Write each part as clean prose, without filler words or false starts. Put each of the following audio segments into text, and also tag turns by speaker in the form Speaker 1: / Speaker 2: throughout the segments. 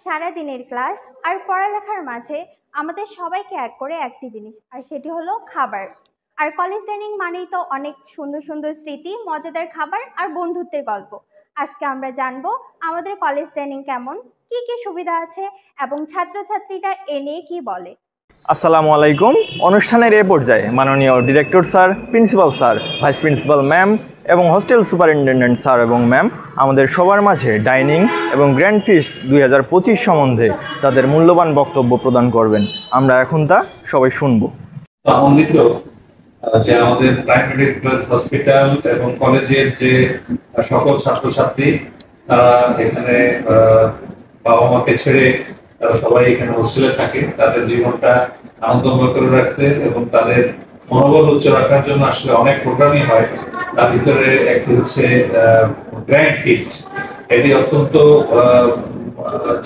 Speaker 1: সারা দিনের ক্লাস আর পড়ালেখার মাঝে আমাদের সবাইকে এক করে একটি জিনিস, আর সেটি হলো খাবার। আর কলেজ ডাইনিং মানেই তো অনেক সুন্দর সুন্দর স্মৃতি, মজাদার খাবার আর বন্ধুত্বের গল্প। আজকে আমরা জানবো আমাদের কলেজ ডাইনিং কেমন, কি কি সুবিধা আছে এবং ছাত্রছাত্রীরা এ নিয়ে কি বলে।
Speaker 2: আসসালামু আলাইকুম। অনুষ্ঠানের এ পর্যায়ে মাননীয় director sir, principal sir, vice principal ma'am এবং হোস্টেল সুপারিনটেন্ডেন্ট স্যার এবং ম্যাম আমাদের সবার মাঝে ডাইনিং এবং গ্র্যান্ড ফিস্ট 2025 সম্বন্ধে তাদের মূল্যবান বক্তব্য প্রদান করবেন। আমরা এখন তা সবাই শুনব।
Speaker 3: আনন্দিত যে আমাদের প্রাইমারি প্লাস হসপিটাল এবং কলেজের যে সকল ছাত্রছাত্রী তারা এখানে বাবা মাকে ছেড়ে তারা সবাই এখানে হোস্টেলে থাকে, তাদের জীবনটা আনন্দময় করে রাখতে এবং তাদের মনোবল উচ্চ রাখার জন্য আসলে অনেক প্রোগ্রামই হয়। তার ভিতরে একটি হচ্ছে গ্র্যান্ড ফিস্ট। এটি অত্যন্ত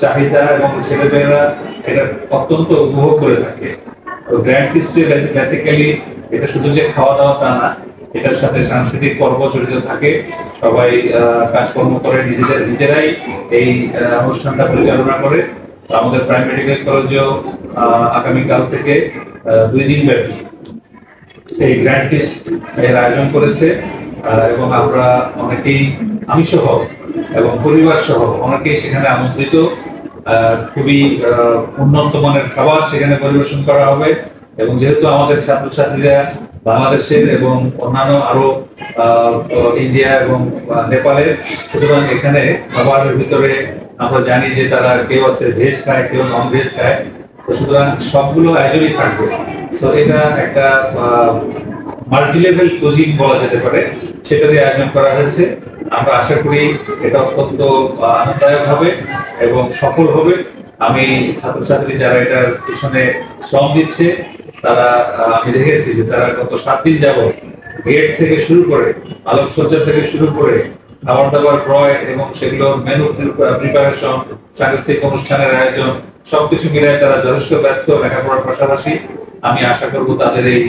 Speaker 3: চাহিদা এবং ছেলেমেয়েরা এটা অত্যন্ত উপভোগ করে থাকে। গ্র্যান্ড ফিস্টে বেসিক্যালি এটা শুধু যে খাওয়া দাওয়া তা না, এটার সাথে সাংস্কৃতিক পর্ব জড়িত থাকে। সবাই কাজকর্ম করে নিজেরাই এই অনুষ্ঠানটা পরিচালনা করে। আমাদের প্রাইমারি মেডিকেল কলেজেও আগামীকাল থেকে 2 দিন ব্যাপী সেই গ্র্যান্ড ফিস্ট এর আয়োজন করেছে এবং আমরা অনেকেই, আমি সহ এবং পরিবার সহ অনেকেই সেখানে আমন্ত্রিত। খুবই উন্নত মানের খাবার সেখানে পরিবেশন করা হবে এবং যেহেতু আমাদের ছাত্রছাত্রীরা বাংলাদেশের এবং অন্যান্য আরো ইন্ডিয়া এবং নেপালের, সুতরাং এখানে খাবারের ভিতরে আমরা জানি যে তারা কেউ আছে ভেজ খায়, কেউ নন ভেজ খায়, সুতরাং সবগুলো আয়োজনই থাকবে। সো এটা একটা মাল্টি লেভেল কোচিং বলা যেতে পারে, সেটারই আয়োজন করা হয়েছে। আমরা আশা করি এটা অত্যন্ত আনন্দদায়ক হবে এবং সফল হবে। আমি ছাত্রছাত্রী যারা এটার পিছনে শ্রম দিচ্ছে তারা, আমি দেখেছি যে তারা গত 7 দিন যাবত গেট থেকে শুরু করে আলোকসজ্জা থেকে শুরু করে খাবার দাবার ক্রয় এবং সেগুলোর মেনু প্রিপারেশন, সাংস্কৃতিক অনুষ্ঠানের আয়োজন সবকিছু মিলিয়ে তারা যথেষ্ট ব্যস্ত লেখাপড়ার পাশাপাশি। আমি আশা করব তাদের এই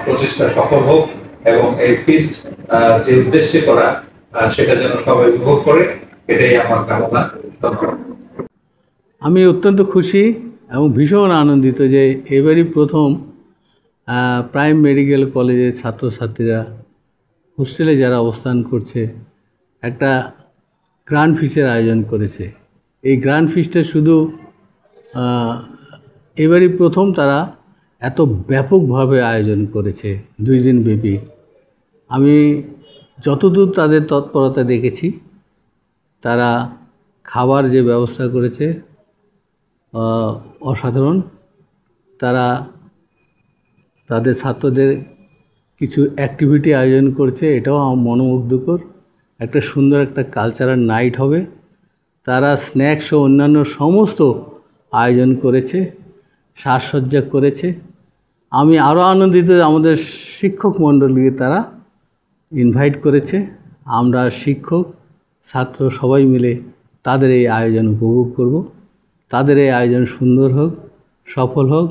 Speaker 3: প্রচেষ্টা সফল হোক এবং এই ফিস্ট যে উদ্দেশ্যে করা সেটা যেন সবাই উপভোগ করে, এটাই আমার কামনা।
Speaker 4: আমি অত্যন্ত খুশি এবং ভীষণ আনন্দিত যে এবারই প্রথম প্রাইম মেডিকেল কলেজের ছাত্রছাত্রীরা হোস্টেলে যারা অবস্থান করছে একটা গ্র্যান্ড ফিস্টের আয়োজন করেছে। এই গ্র্যান্ড ফিস্টে শুধু এবারই প্রথম তারা এত ব্যাপকভাবে আয়োজন করেছে 2 দিন ব্যাপী। আমি যতদূর তাদের তৎপরতা দেখেছি, তারা খাবার যে ব্যবস্থা করেছে অসাধারণ। তারা তাদের ছাত্রদের কিছু অ্যাক্টিভিটি আয়োজন করছে, এটাও মনোমুগ্ধকর। একটা সুন্দর একটা কালচারাল নাইট হবে। তারা স্ন্যাক্স ও অন্যান্য সমস্ত আয়োজন করেছে, সাজসজ্জা করেছে। আমি আরও আনন্দিত, আমাদের শিক্ষক মণ্ডলীকে তারা ইনভাইট করেছে। আমরা শিক্ষক ছাত্র সবাই মিলে তাদের এই আয়োজন উপভোগ করব। তাদের এই আয়োজন সুন্দর হোক, সফল হোক,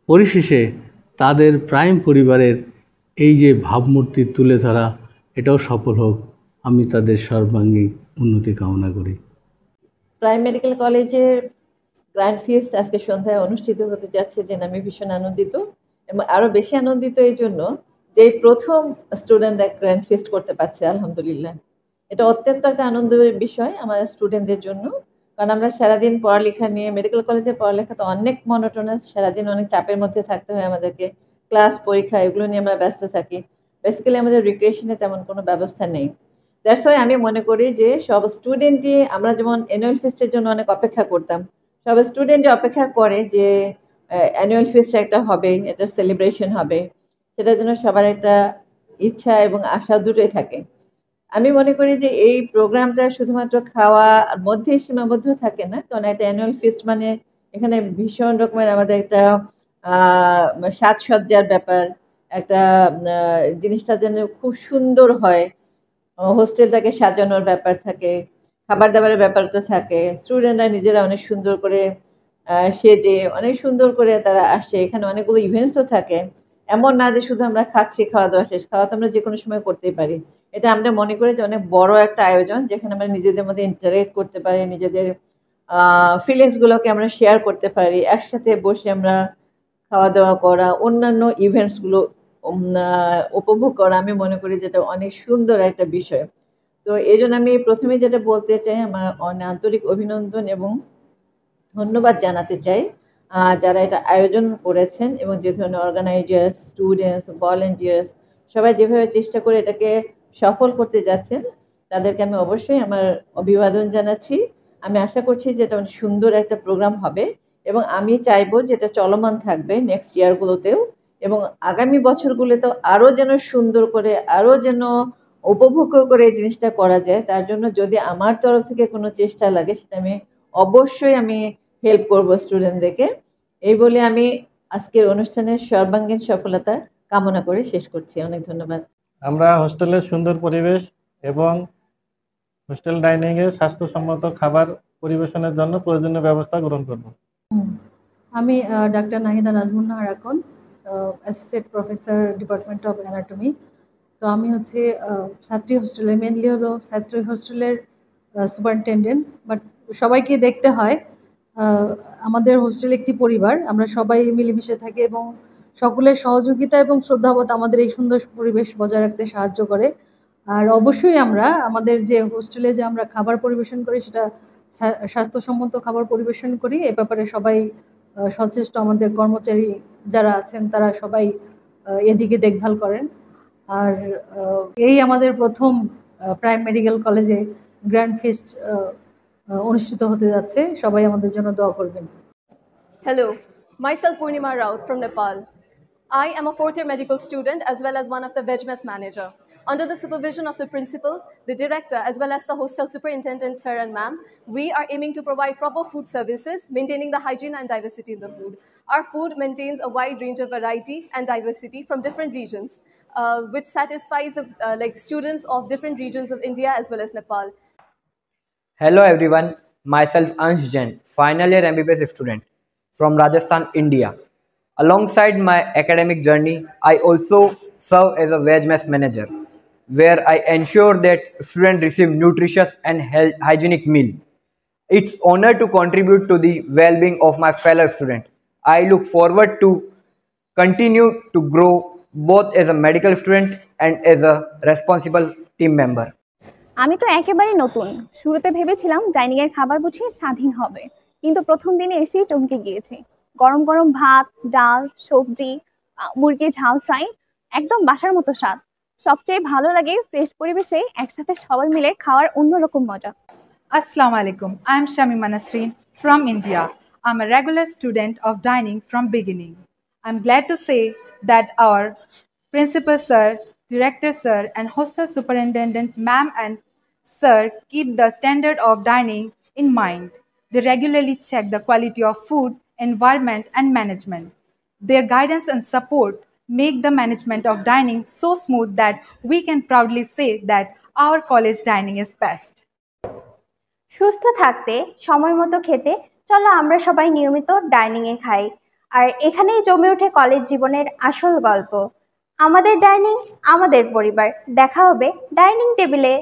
Speaker 4: পরিশেষে তাদের প্রাইম পরিবারের এই যে ভাবমূর্তি তুলে ধরা, এটাও সফল হোক। আমি তাদের সর্বাঙ্গীন উন্নতি কামনা করি।
Speaker 5: প্রাইম মেডিকেল কলেজের গ্র্যান্ড ফিস্ট আজকে সন্ধ্যায় অনুষ্ঠিত হতে যাচ্ছে, জেনে আমি ভীষণ আনন্দিত এবং আরও বেশি আনন্দিত এই জন্য যে প্রথম স্টুডেন্টরা গ্র্যান্ড ফিস্ট করতে পারছে। আলহামদুলিল্লাহ, এটা অত্যন্ত একটা আনন্দের বিষয় আমাদের স্টুডেন্টদের জন্য, কারণ আমরা সারাদিন পড়ালেখা নিয়ে, মেডিকেল কলেজে পড়ালেখা তো অনেক মনোটোনাস, সারাদিন অনেক চাপের মধ্যে থাকতে হয় আমাদেরকে, ক্লাস পরীক্ষা এগুলো নিয়ে আমরা ব্যস্ত থাকি। বেসিক্যালি আমাদের রিক্রিয়েশনে তেমন কোনো ব্যবস্থা নেই। দ্যাটস ওয়াই আমি মনে করি যে সব স্টুডেন্টই, আমরা যেমন অ্যানুয়াল ফিস্টের জন্য অনেক অপেক্ষা করতাম, সব স্টুডেন্টই অপেক্ষা করে যে অ্যানুয়াল ফিস্ট একটা হবে, এটা সেলিব্রেশন হবে, সেটার জন্য সবার একটা ইচ্ছা এবং আশা দুটোই থাকে। আমি মনে করি যে এই প্রোগ্রামটা শুধুমাত্র খাওয়ার মধ্যে সীমাবদ্ধ থাকে না, কারণ একটা অ্যানুয়াল ফিস্ট মানে এখানে ভীষণ রকমের আমাদের একটা সাজসজ্জার ব্যাপার, একটা জিনিসটা যেন খুব সুন্দর হয়, হোস্টেলটাকে সাজানোর ব্যাপার থাকে, খাবার দাবারের ব্যাপার তো থাকে। স্টুডেন্টরা নিজেরা অনেক সুন্দর করে সেজে অনেক সুন্দর করে তারা আসে, এখানে অনেকগুলো ইভেন্টসও থাকে। এমন না যে শুধু আমরা খাচ্ছি, খাওয়া দাওয়া শেষ, খাওয়া তো আমরা যে কোনো সময় করতেই পারি। এটা আমরা মনে করি যে অনেক বড় একটা আয়োজন, যেখানে আমরা নিজেদের মধ্যে ইন্টারেক্ট করতে পারি, নিজেদের ফিলিংসগুলোকে আমরা শেয়ার করতে পারি, একসাথে বসে আমরা খাওয়া দাওয়া করা, অন্যান্য ইভেন্টসগুলো উপভোগ করা, আমি মনে করি যেটা অনেক সুন্দর একটা বিষয়। তো এই জন্য আমি প্রথমে যেটা বলতে চাই, আমার অনেক আন্তরিক অভিনন্দন এবং ধন্যবাদ জানাতে চাই যারা এটা আয়োজন করেছেন এবং যে ধরনের অর্গানাইজার্স, স্টুডেন্টস, ভলেন্টিয়ার্স সবাই যেভাবে চেষ্টা করে এটাকে সফল করতে যাচ্ছেন, তাদেরকে আমি অবশ্যই আমার অভিবাদন জানাচ্ছি। আমি আশা করছি যে এটা অনেক সুন্দর একটা প্রোগ্রাম হবে এবং আমি চাইবো যে এটা চলমান থাকবে নেক্সট ইয়ারগুলোতেও, এবং আগামী বছরগুলোতেও আরও যেন সুন্দর করে, আরও যেন উপভোগ করে এই জিনিসটা করা যায়। তার জন্য যদি আমার তরফ থেকে কোনো চেষ্টা লাগে, সেটা অবশ্যই আমি হেল্প করব স্টুডেন্টদেরকে। এই বলে আমি আজকের অনুষ্ঠানের সর্বাঙ্গীন সফলতা কামনা করে শেষ করছি। অনেক ধন্যবাদ।
Speaker 6: আমরা হোস্টেলের সুন্দর পরিবেশ এবং হোস্টেল ডাইনিংয়ে স্বাস্থ্যসম্মত খাবার পরিবেশনের জন্য প্রয়োজনীয় ব্যবস্থা গ্রহণ করব।
Speaker 7: আমি ডাক্তার নাহিদা নাজমুন্না আরাকন, associate professor, department of anatomy. তো আমি হচ্ছে ছাত্রী হোস্টেলের, মেনলি হলো ছাত্রী হোস্টেলের সুপারিনটেন্ডেন্ট। বাট সবাইকে দেখতে হয়, আমাদের হোস্টেল একটি পরিবার, আমরা সবাই মিলেমিশে থাকি এবং সকলের সহযোগিতা এবং শ্রদ্ধাবোধ আমাদের এই সুন্দর পরিবেশ বজায় রাখতে সাহায্য করে। আর অবশ্যই আমরা আমাদের যে হোস্টেলে যে আমরা খাবার পরিবেশন করি, সেটা স্বাস্থ্যসম্মত খাবার পরিবেশন করি, এ ব্যাপারে সবাই সচেষ্ট। আমাদের কর্মচারী যারা আছেন তারা সবাই এদিকে দেখভাল করেন। আর এই আমাদের প্রথম প্রাইম মেডিকেল কলেজে গ্র্যান্ড ফিস্ট অনুষ্ঠিত হতে যাচ্ছে, সবাই আমাদের জন্য দোয়া করবেন।
Speaker 8: Hello, myself Purnima Raut from Nepal. I am a fourth-year medical student as well as one of the veg mess manager. Under the supervision of the principal, the director, as well as the hostel superintendent, sir and ma'am, we are aiming to provide proper food services, maintaining the hygiene and diversity in the food. Our food maintains a wide range of variety and diversity from different regions, which satisfies like students of different regions of India as well as Nepal.
Speaker 9: Hello everyone, myself Ansh Jain, final year MBBS student from Rajasthan, India. Alongside my academic journey, I also serve as a veg mess manager, where I ensure that students receive nutritious and hygienic meal. It's honor to contribute to the well-being of my fellow student. I look forward to continue to grow both as a medical student and as a responsible team member.
Speaker 10: আমি তো একেবারে নতুন, শুরুতে ভেবেছিলাম dining এর খাবার বুঝি স্বাধীন হবে, কিন্তু প্রথম দিনে এসেই চমকে গিয়েছি। গরম গরম ভাত, ডাল, সবজি, মুরগির ঝাল ফ্রাই, একদম বাসার মতো স্বাদ। সবচেয়ে ভালো লাগে ফ্রেশ পরিবেশে একসাথে সবাই মিলে খাওয়ার অন্যরকম মজা।
Speaker 11: Assalamu alaikum. I am Shamima Nasreen from India. I'm a regular student of dining from beginning. I'm glad to say that our principal sir, director sir, and hostel superintendent ma'am and sir keep the standard of dining in mind. They regularly check the quality of food, environment, and management. Their guidance and support make the management of dining so smooth that we can proudly say that our college dining is best.
Speaker 1: সুস্থ থাকতে, সময় মতো খেতে, চলো আমরা সবাই নিয়মিত ডাইনিংয়ে খাই। আর এখানেই জমে ওঠে কলেজ জীবনের আসল গল্প। আমাদের ডাইনিং, আমাদের পরিবার। দেখা হবে ডাইনিং টেবিলে।